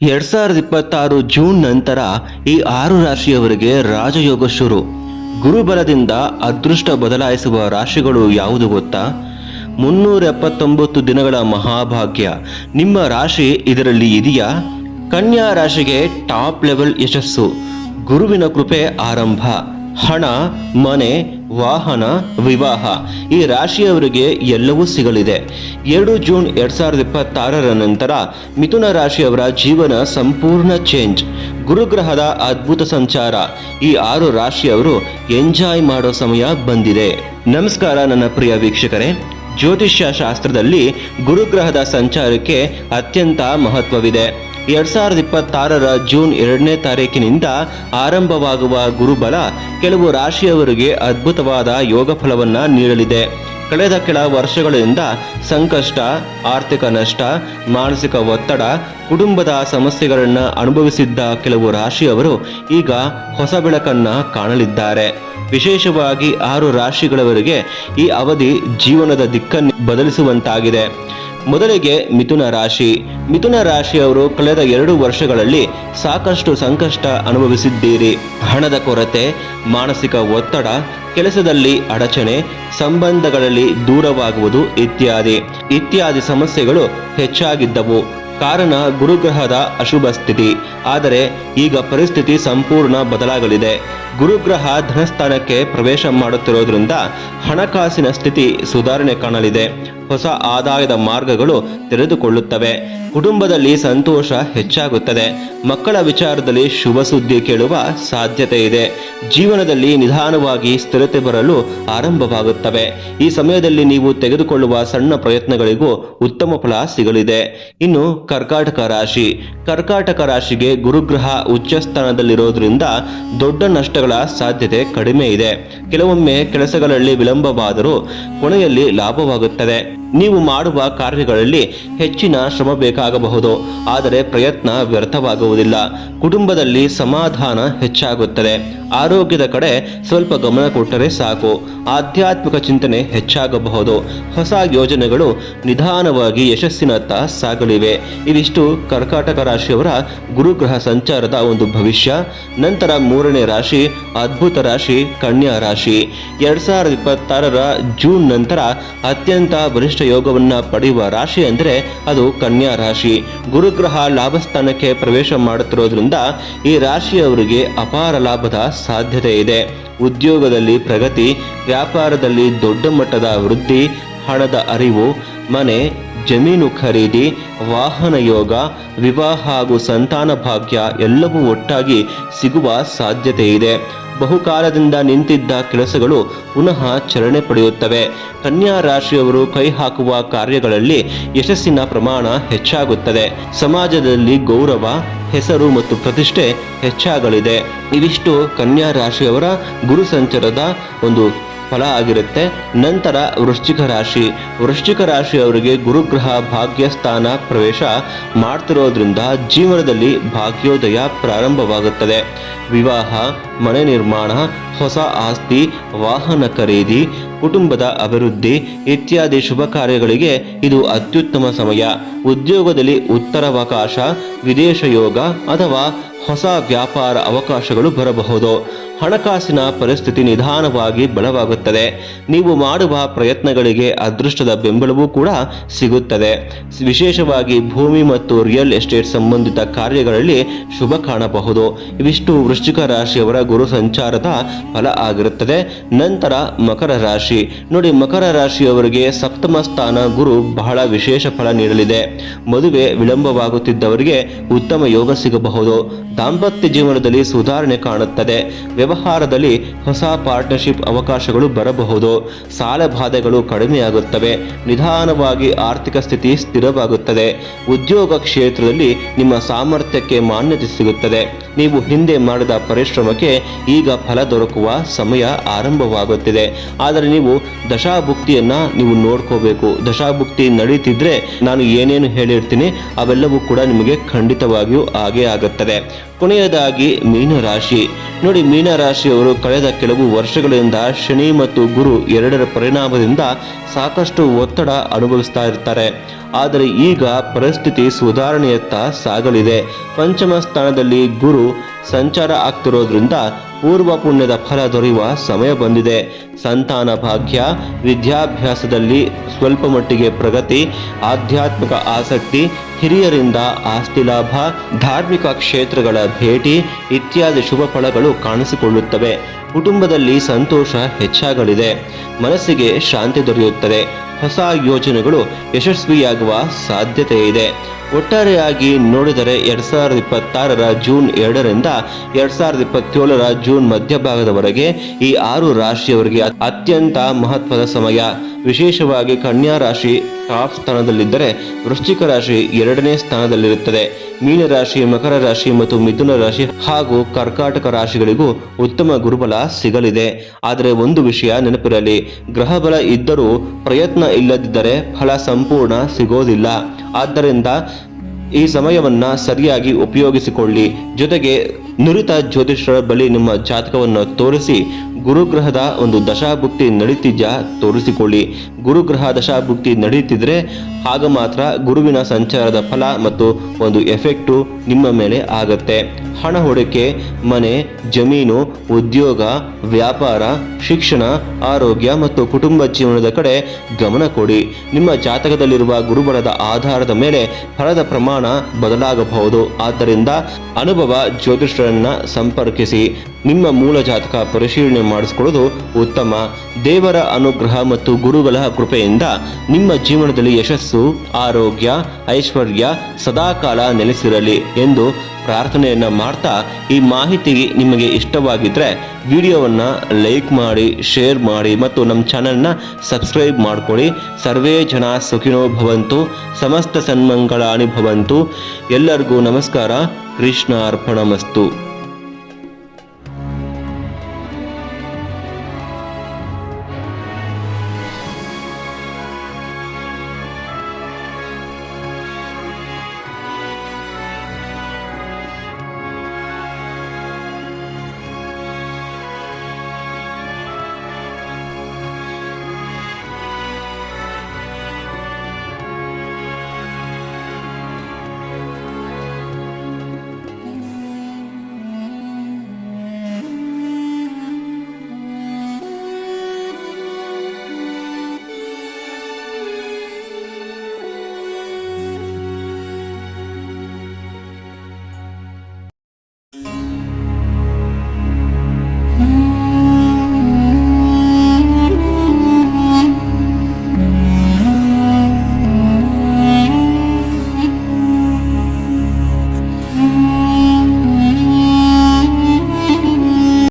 2026 June ನಂತರ ಈ 6 ರಾಶಿಯವರಿಗೆ ರಾಜಯೋಗ ಶುರು. ಗುರುಬಲದಿಂದ ಅದೃಷ್ಟ ಬದಲಾಯಿಸುವ ರಾಶಿಗಳು ಯಾವುದು ಗೊತ್ತಾ? 379 ದಿನಗಳ ಮಹಾಭಾಗ್ಯ. ನಿಮ್ಮ ರಾಶಿ ಇದರಲ್ಲಿ ಇದೆಯಾ? ಕನ್ಯಾ ರಾಶಿಗೆ ಟಾಪ್ ಲೆವೆಲ್ ಯಶಸ್ಸು, ಗುರುವಿನ ಕೃಪೆ ಆರಂಭ, ಹಣ, ಮನೆ, ವಾಹನ, ವಿವಾಹ. ಈ ರಾಶಿಯವರಿಗೆ ಎಲ್ಲವೂ ಸಿಗಲಿದೆ. 2 ಜೂನ್ 2026 ನಂತರ ಮಿಥುನ ರಾಶಿಯವರ ಜೀವನ ಸಂಪೂರ್ಣ ಚೇಂಜ್. ಗುರುಗ್ರಹದ ಅದ್ಭುತ ಸಂಚಾರ. ಈ 6 ರಾಶಿಯವರು ಎಂಜಾಯ್ ಮಾಡೋ ಸಮಯ ಬಂದಿದೆ. ನಮಸ್ಕಾರ ನನ್ನ ಪ್ರಿಯ ವೀಕ್ಷಕರೇ. ಜ್ಯೋತಿಷ್ಯ ಶಾಸ್ತ್ರದಲ್ಲಿ ಗುರುಗ್ರಹದ ಸಂಚಾರಕ್ಕೆ ಅತ್ಯಂತ ಮಹತ್ವವಿದೆ. 2026 ಜೂನ್ 2ನೇ ತಾರೀಕಿನಿಂದ ಆರಂಭವಾಗುವ ಗುರುಬಲ ಕೆಲವು ರಾಶಿಯವರಿಗೆ ಅದ್ಭುತವಾದ ಯೋಗ ಫಲವನ್ನು ನೀಡಲಿದೆ. ಕಳೆದ ಕೆಲ ವರ್ಷಗಳಿಂದ ಸಂಕಷ್ಟ, ಆರ್ಥಿಕ ನಷ್ಟ, ಮಾನಸಿಕ ಒತ್ತಡ, ಕುಟುಂಬದ ಸಮಸ್ಯೆಗಳನ್ನು ಅನುಭವಿಸಿದ್ದ ಕೆಲವು ರಾಶಿಯವರು ಈಗ ಹೊಸ ಬೆಳಕನ್ನು ಕಾಣಲಿದ್ದಾರೆ. ವಿಶೇಷವಾಗಿ 6 ರಾಶಿಗಳವರಿಗೆ ಈ ಅವಧಿ ಜೀವನದ ದಿಕ್ಕನ್ನು ಬದಲಿಸುವಂತಾಗಿದೆ. ಮೊದಲಿಗೆ ಮಿಥುನ ರಾಶಿ. ಮಿಥುನ ರಾಶಿಯವರು ಕಳೆದ 2 ವರ್ಷಗಳಲ್ಲಿ ಸಾಕಷ್ಟು ಸಂಕಷ್ಟ ಅನುಭವಿಸಿದ್ದೀರಿ. ಹಣದ ಕೊರತೆ, ಮಾನಸಿಕ ಒತ್ತಡ, ಕೆಲಸದಲ್ಲಿ ಅಡಚಣೆ, ಸಂಬಂಧಗಳಲ್ಲಿ ದೂರವಾಗುವುದು ಇತ್ಯಾದಿ ಸಮಸ್ಯೆಗಳು ಹೆಚ್ಚಾಗಿದ್ದವು. ಕಾರಣ ಗುರುಗ್ರಹದ ಅಶುಭ ಸ್ಥಿತಿ. ಆದರೆ ಈಗ ಪರಿಸ್ಥಿತಿ ಸಂಪೂರ್ಣ ಬದಲಾಗಲಿದೆ. ಗುರುಗ್ರಹ ಧನಸ್ಥಾನಕ್ಕೆ ಪ್ರವೇಶ ಮಾಡುತ್ತಿರೋದ್ರಿಂದ ಹಣಕಾಸಿನ ಸ್ಥಿತಿ ಸುಧಾರಣೆ ಕಾಣಲಿದೆ. ಹೊಸ ಆದಾಯದ ಮಾರ್ಗಗಳು ತೆರೆದುಕೊಳ್ಳುತ್ತವೆ. ಕುಟುಂಬದಲ್ಲಿ ಸಂತೋಷ ಹೆಚ್ಚಾಗುತ್ತದೆ. ಮಕ್ಕಳ ವಿಚಾರದಲ್ಲಿ ಶುಭ ಸುದ್ದಿ ಕೇಳುವ ಸಾಧ್ಯತೆ ಇದೆ. ಜೀವನದಲ್ಲಿ ನಿಧಾನವಾಗಿ ಸ್ಥಿರತೆ ಬರಲು ಆರಂಭವಾಗುತ್ತವೆ. ಈ ಸಮಯದಲ್ಲಿ ನೀವು ತೆಗೆದುಕೊಳ್ಳುವ ಸಣ್ಣ ಪ್ರಯತ್ನಗಳಿಗೂ ಉತ್ತಮ ಫಲ ಸಿಗಲಿದೆ. ಇನ್ನು ಕರ್ಕಾಟಕ ರಾಶಿ. ಕರ್ಕಾಟಕ ರಾಶಿಗೆ ಗುರುಗ್ರಹ ಉಚ್ಚಸ್ಥಾನದಲ್ಲಿರೋದ್ರಿಂದ ದೊಡ್ಡ ನಷ್ಟಗಳ ಸಾಧ್ಯತೆ ಕಡಿಮೆ ಇದೆ. ಕೆಲವೊಮ್ಮೆ ಕೆಲಸಗಳಲ್ಲಿ ವಿಳಂಬವಾದರೂ ಕೊನೆಯಲ್ಲಿ ಲಾಭವಾಗುತ್ತದೆ. ನೀವು ಮಾಡುವ ಕಾರ್ಯಗಳಲ್ಲಿ ಹೆಚ್ಚಿನ ಶ್ರಮ ಬೇಕಾಗಬಹುದು, ಆದರೆ ಪ್ರಯತ್ನ ವ್ಯರ್ಥವಾಗುವುದಿಲ್ಲ. ಕುಟುಂಬದಲ್ಲಿ ಸಮಾಧಾನ ಹೆಚ್ಚಾಗುತ್ತದೆ. ಆರೋಗ್ಯದ ಕಡೆ ಸ್ವಲ್ಪ ಗಮನ ಕೊಟ್ಟರೆ ಸಾಕು. ಆಧ್ಯಾತ್ಮಿಕ ಚಿಂತನೆ ಹೆಚ್ಚಾಗಬಹುದು. ಹೊಸ ಯೋಜನೆಗಳು ನಿಧಾನವಾಗಿ ಯಶಸ್ಸಿನತ್ತ ಸಾಗಲಿವೆ. ಇದಿಷ್ಟು ಕರ್ಕಾಟಕ ರಾಶಿಯವರ ಗುರುಗ್ರಹ ಸಂಚಾರದ ಒಂದು ಭವಿಷ್ಯ. ನಂತರ 3ನೇ ರಾಶಿ, ಅದ್ಭುತ ರಾಶಿ, ಕನ್ಯಾ ರಾಶಿ. 2026 ಜೂನ್ ನಂತರ ಅತ್ಯಂತ ಬಲಿಷ್ಠ ಯೋಗವನ್ನು ಪಡೆಯುವ ರಾಶಿ ಅಂದರೆ ಅದು ಕನ್ಯಾ ರಾಶಿ. ಗುರುಗ್ರಹ ಲಾಭಸ್ಥಾನಕ್ಕೆ ಪ್ರವೇಶ ಮಾಡುತ್ತಿರೋದ್ರಿಂದ ಈ ರಾಶಿಯವರಿಗೆ ಅಪಾರ ಲಾಭದ ಸಾಧ್ಯತೆ ಇದೆ. ಉದ್ಯೋಗದಲ್ಲಿ ಪ್ರಗತಿ, ವ್ಯಾಪಾರದಲ್ಲಿ ದೊಡ್ಡ ಮಟ್ಟದ ವೃದ್ಧಿ, ಹಣದ ಅರಿವು, ಮನೆ, ಜಮೀನು ಖರೀದಿ, ವಾಹನ ಯೋಗ, ವಿವಾಹ ಹಾಗೂ ಸಂತಾನ ಭಾಗ್ಯ ಎಲ್ಲವೂ ಒಟ್ಟಾಗಿ ಸಿಗುವ ಸಾಧ್ಯತೆ ಇದೆ. ಬಹುಕಾಲದಿಂದ ನಿಂತಿದ್ದ ಕೆಲಸಗಳು ಪುನಃ ಚಲನೆ ಪಡೆಯುತ್ತವೆ. ಕನ್ಯಾ ರಾಶಿಯವರು ಕೈ ಹಾಕುವ ಕಾರ್ಯಗಳಲ್ಲಿ ಯಶಸ್ಸಿನ ಪ್ರಮಾಣ ಹೆಚ್ಚಾಗುತ್ತದೆ. ಸಮಾಜದಲ್ಲಿ ಗೌರವ, ಹೆಸರು ಮತ್ತು ಪ್ರತಿಷ್ಠೆ ಹೆಚ್ಚಾಗಲಿದೆ. ಇವಿಷ್ಟು ಕನ್ಯಾ ರಾಶಿಯವರ ಗುರು ಸಂಚಾರದ ಒಂದು ಫಲ ಆಗಿರುತ್ತೆ. ನಂತರ ವೃಶ್ಚಿಕ ರಾಶಿ. ವೃಶ್ಚಿಕ ರಾಶಿಯವರಿಗೆ ಗುರುಗ್ರಹ ಭಾಗ್ಯಸ್ಥಾನ ಪ್ರವೇಶ ಮಾಡ್ತಿರೋದ್ರಿಂದ ಜೀವನದಲ್ಲಿ ಭಾಗ್ಯೋದಯ ಪ್ರಾರಂಭವಾಗುತ್ತದೆ. ವಿವಾಹ, ಮನೆ ನಿರ್ಮಾಣ, ಹೊಸ ಆಸ್ತಿ, ವಾಹನ ಖರೀದಿ, ಕುಟುಂಬದ ಅಭಿವೃದ್ಧಿ ಇತ್ಯಾದಿ ಶುಭ ಕಾರ್ಯಗಳಿಗೆ ಇದು ಅತ್ಯುತ್ತಮ ಸಮಯ. ಉದ್ಯೋಗದಲ್ಲಿ ಉತ್ತರಾವಕಾಶ, ವಿದೇಶ ಯೋಗ ಅಥವಾ ಹೊಸ ವ್ಯಾಪಾರ ಅವಕಾಶಗಳು ಬರಬಹುದು. ಹಣಕಾಸಿನ ಪರಿಸ್ಥಿತಿ ನಿಧಾನವಾಗಿ ಬಲವಾಗುತ್ತದೆ. ನೀವು ಮಾಡುವ ಪ್ರಯತ್ನಗಳಿಗೆ ಅದೃಷ್ಟದ ಬೆಂಬಲವೂ ಕೂಡ ಸಿಗುತ್ತದೆ. ವಿಶೇಷವಾಗಿ ಭೂಮಿ ಮತ್ತು ರಿಯಲ್ ಎಸ್ಟೇಟ್ ಸಂಬಂಧಿತ ಕಾರ್ಯಗಳಲ್ಲಿ ಶುಭ ಕಾಣಬಹುದು. ಇವಿಷ್ಟು ವೃಶ್ಚಿಕ ರಾಶಿಯವರ ಗುರು ಸಂಚಾರದ ಫಲ ಆಗಿರುತ್ತದೆ. ನಂತರ ಮಕರ ರಾಶಿ. ನೋಡಿ, ಮಕರ ರಾಶಿಯವರಿಗೆ ಸಪ್ತಮ ಸ್ಥಾನ ಗುರು ಬಹಳ ವಿಶೇಷ ಫಲ ನೀಡಲಿದೆ. ಮದುವೆ ವಿಳಂಬವಾಗುತ್ತಿದ್ದವರಿಗೆ ಉತ್ತಮ ಯೋಗ ಸಿಗಬಹುದು. ದಾಂಪತ್ಯ ಜೀವನದಲ್ಲಿ ಸುಧಾರಣೆ ಕಾಣುತ್ತದೆ. ವ್ಯವಹಾರದಲ್ಲಿ ಹೊಸ ಪಾರ್ಟ್ನರ್ಶಿಪ್ ಅವಕಾಶಗಳು ಬರಬಹುದು. ಸಾಲ ಬಾಧೆಗಳು ಕಡಿಮೆಯಾಗುತ್ತವೆ. ನಿಧಾನವಾಗಿ ಆರ್ಥಿಕ ಸ್ಥಿತಿ ಸ್ಥಿರವಾಗುತ್ತದೆ. ಉದ್ಯೋಗ ಕ್ಷೇತ್ರದಲ್ಲಿ ನಿಮ್ಮ ಸಾಮರ್ಥ್ಯಕ್ಕೆ ಮಾನ್ಯತೆ ಸಿಗುತ್ತದೆ. ನೀವು ಹಿಂದೆ ಮಾಡಿದ ಪರಿಶ್ರಮಕ್ಕೆ ಈಗ ಫಲ ದೊರಕುವ ಸಮಯ ಆರಂಭವಾಗುತ್ತಿದೆ. ಆದರೆ ನೀವು ದಶಾಭುಕ್ತಿಯನ್ನು ನೀವು ನೋಡ್ಕೋಬೇಕು. ದಶಾಭುಕ್ತಿ ನಡೀತಿದ್ರೆ ನಾನು ಏನೇನು ಹೇಳಿರ್ತೀನಿ ಅವೆಲ್ಲವೂ ಕೂಡ ನಿಮಗೆ ಖಂಡಿತವಾಗಿಯೂ ಆಗೇ ಆಗುತ್ತದೆ. ಕೊನೆಯದಾಗಿ ಮೀನರಾಶಿ. ನೋಡಿ, ಮೀನರಾಶಿಯವರು ಕಳೆದ ಕೆಲವು ವರ್ಷಗಳಿಂದ ಶನಿ ಮತ್ತು ಗುರು ಎರಡರ ಪರಿಣಾಮದಿಂದ ಸಾಕಷ್ಟು ಒತ್ತಡ ಅನುಭವಿಸ್ತಾ ಇರ್ತಾರೆ. ಆದರೆ ಈಗ ಪರಿಸ್ಥಿತಿ ಸುಧಾರಣೆಯತ್ತ ಸಾಗಲಿದೆ. ಪಂಚಮ ಸ್ಥಾನದಲ್ಲಿ ಗುರು ಸಂಚಾರ ಆಗ್ತಿರೋದ್ರಿಂದ ಪೂರ್ವ ಪುಣ್ಯದ ಫಲ ದೊರೆಯುವ ಸಮಯ ಬಂದಿದೆ. ಸಂತಾನ ಭಾಗ್ಯ, ವಿದ್ಯಾಭ್ಯಾಸದಲ್ಲಿ ಸ್ವಲ್ಪ ಮಟ್ಟಿಗೆ ಪ್ರಗತಿ, ಆಧ್ಯಾತ್ಮಿಕ ಆಸಕ್ತಿ, ಹಿರಿಯರಿಂದ ಆಸ್ತಿ ಲಾಭ, ಧಾರ್ಮಿಕ ಕ್ಷೇತ್ರಗಳ ಭೇಟಿ ಇತ್ಯಾದಿ ಶುಭ ಫಲಗಳು ಕಾಣಿಸಿಕೊಳ್ಳುತ್ತವೆ. ಕುಟುಂಬದಲ್ಲಿ ಸಂತೋಷ ಹೆಚ್ಚಾಗಲಿದೆ. ಮನಸ್ಸಿಗೆ ಶಾಂತಿ ದೊರೆಯುತ್ತದೆ. ಹೊಸ ಯೋಜನೆಗಳು ಯಶಸ್ವಿಯಾಗುವ ಸಾಧ್ಯತೆ ಇದೆ. ಒಟ್ಟಾರೆಯಾಗಿ ನೋಡಿದರೆ 2026ರ ಜೂನ್ 2ರಿಂದ 2027ರ ಜೂನ್ ಮಧ್ಯಭಾಗದವರೆಗೆ ಈ 6 ರಾಶಿಯವರಿಗೆ ಅತ್ಯಂತ ಮಹತ್ವದ ಸಮಯ. ವಿಶೇಷವಾಗಿ ಕನ್ಯಾ ರಾಶಿ ಟಾಪ್ ಸ್ಥಾನದಲ್ಲಿದ್ದರೆ ವೃಶ್ಚಿಕ ರಾಶಿ 2ನೇ ಸ್ಥಾನದಲ್ಲಿರುತ್ತದೆ. ಮೀನರಾಶಿ, ಮಕರ ರಾಶಿ ಮತ್ತು ಮಿಥುನ ರಾಶಿ ಹಾಗೂ ಕರ್ಕಾಟಕ ರಾಶಿಗಳಿಗೂ ಉತ್ತಮ ಗುರುಬಲ ಸಿಗಲಿದೆ. ಆದರೆ ಒಂದು ವಿಷಯ ನೆನಪಿರಲಿ, ಗ್ರಹಬಲ ಇದ್ದರೂ ಪ್ರಯತ್ನ ಇಲ್ಲದಿದ್ದರೆ ಫಲ ಸಂಪೂರ್ಣ ಸಿಗೋದಿಲ್ಲ. ಆದ್ದರಿಂದ ಈ ಸಮಯವನ್ನ ಸರಿಯಾಗಿ ಉಪಯೋಗಿಸಿಕೊಳ್ಳಿ. ಜೊತೆಗೆ ನುರಿತ ಜ್ಯೋತಿಷ್ಯರ ಬಳಿ ನಿಮ್ಮ ಜಾತಕವನ್ನು ತೋರಿಸಿ ಗುರುಗ್ರಹದ ಒಂದು ದಶಾಭುಕ್ತಿ ನಡೀತಿದ್ಯಾ ತೋರಿಸಿಕೊಳ್ಳಿ. ಗುರುಗ್ರಹ ದಶಾಭುಕ್ತಿ ನಡೀತಿದ್ರೆ ಆಗ ಮಾತ್ರ ಗುರುವಿನ ಸಂಚಾರದ ಫಲ ಮತ್ತು ಒಂದು ಎಫೆಕ್ಟು ನಿಮ್ಮ ಮೇಲೆ ಆಗತ್ತೆ. ಹಣ ಹೂಡಿಕೆ, ಮನೆ, ಜಮೀನು, ಉದ್ಯೋಗ, ವ್ಯಾಪಾರ, ಶಿಕ್ಷಣ, ಆರೋಗ್ಯ ಮತ್ತು ಕುಟುಂಬ ಜೀವನದ ಕಡೆ ಗಮನ ಕೊಡಿ. ನಿಮ್ಮ ಜಾತಕದಲ್ಲಿರುವ ಗುರುಬಲದ ಆಧಾರದ ಮೇಲೆ ಫಲದ ಪ್ರಮಾಣ ಬದಲಾಗಬಹುದು. ಆದ್ದರಿಂದ ಅನುಭವ ಜ್ಯೋತಿಷ್ಯರನ್ನ ಸಂಪರ್ಕಿಸಿ ನಿಮ್ಮ ಮೂಲ ಜಾತಕ ಪರಿಶೀಲನೆ ಮಾಡಿಸಿಕೊಳ್ಳುವುದು ಉತ್ತಮ. ದೇವರ ಅನುಗ್ರಹ ಮತ್ತು ಗುರುಗಳ ಕೃಪೆಯಿಂದ ನಿಮ್ಮ ಜೀವನದಲ್ಲಿ ಯಶಸ್ಸು, ಆರೋಗ್ಯ, ಐಶ್ವರ್ಯ ಸದಾಕಾಲ ನೆಲೆಸಿರಲಿ ಎಂದು ಪ್ರಾರ್ಥನೆಯನ್ನ ಮಾಡ್ತಾ, ಈ ಮಾಹಿತಿ ನಿಮಗೆ ಇಷ್ಟವಾಗಿದ್ರೆ ವಿಡಿಯೋವನ್ನು ಲೈಕ್ ಮಾಡಿ, ಶೇರ್ ಮಾಡಿ ಮತ್ತು ನಮ್ಮ ಚಾನೆಲ್ನ ಸಬ್ಸ್ಕ್ರೈಬ್ ಮಾಡ್ಕೊಳ್ಳಿ. ಸರ್ವೇ ಜನ ಸುಖಿನೋ ಭವಂತು, ಸಮಸ್ತ ಸನ್ಮಂಗಳಾನಿ ಭವಂತು. ಎಲ್ಲರಿಗೂ ನಮಸ್ಕಾರ. ಕೃಷ್ಣ ಅರ್ಪಣಮಸ್ತು.